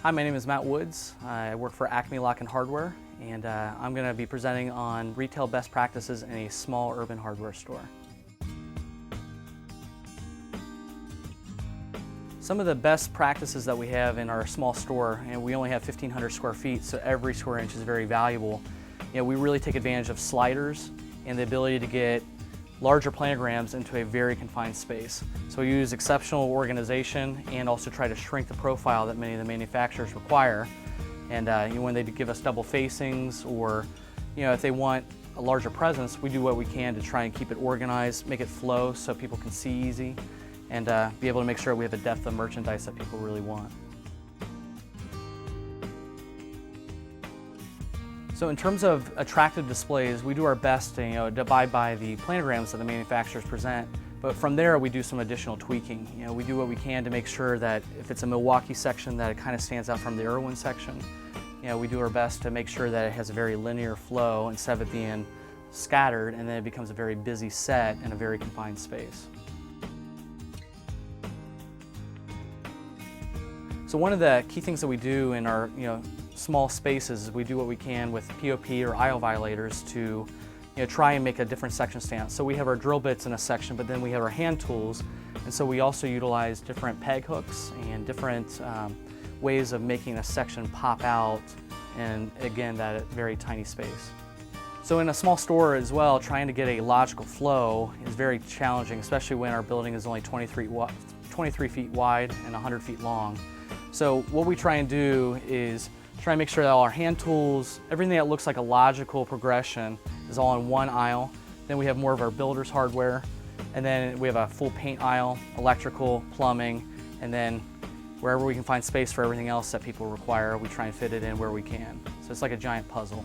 Hi, my name is Matt Woods. I work for Acme Lock and Hardware, and I'm going to be presenting on retail best practices in a small urban hardware store. Some of the best practices that we have in our small store, and we only have 1,500 square feet, so every square inch is very valuable. We really take advantage of sliders and the ability to get larger planograms into a very confined space. So we use exceptional organization and also try to shrink the profile that many of the manufacturers require. And when they give us double facings, or if they want a larger presence, we do what we can to try and keep it organized, make it flow so people can see easy, and be able to make sure we have a depth of merchandise that people really want. So in terms of attractive displays, we do our best to abide by the planograms that the manufacturers present, but from there we do some additional tweaking. We do what we can to make sure that if it's a Milwaukee section, that it kind of stands out from the Irwin section. We do our best to make sure that it has a very linear flow instead of it being scattered, and then it becomes a very busy set in a very confined space. So one of the key things that we do in our small spaces is we do what we can with POP or aisle violators to try and make a different section stance. So we have our drill bits in a section, but then we have our hand tools, and so we also utilize different peg hooks and different ways of making a section pop out, and again, that very tiny space. So in a small store as well, trying to get a logical flow is very challenging, especially when our building is only 23 feet wide and 100 feet long. So what we try and do is try and make sure that all our hand tools, everything that looks like a logical progression, is all in one aisle. Then we have more of our builder's hardware, and then we have a full paint aisle, electrical, plumbing, and then wherever we can find space for everything else that people require, we try and fit it in where we can. So it's like a giant puzzle.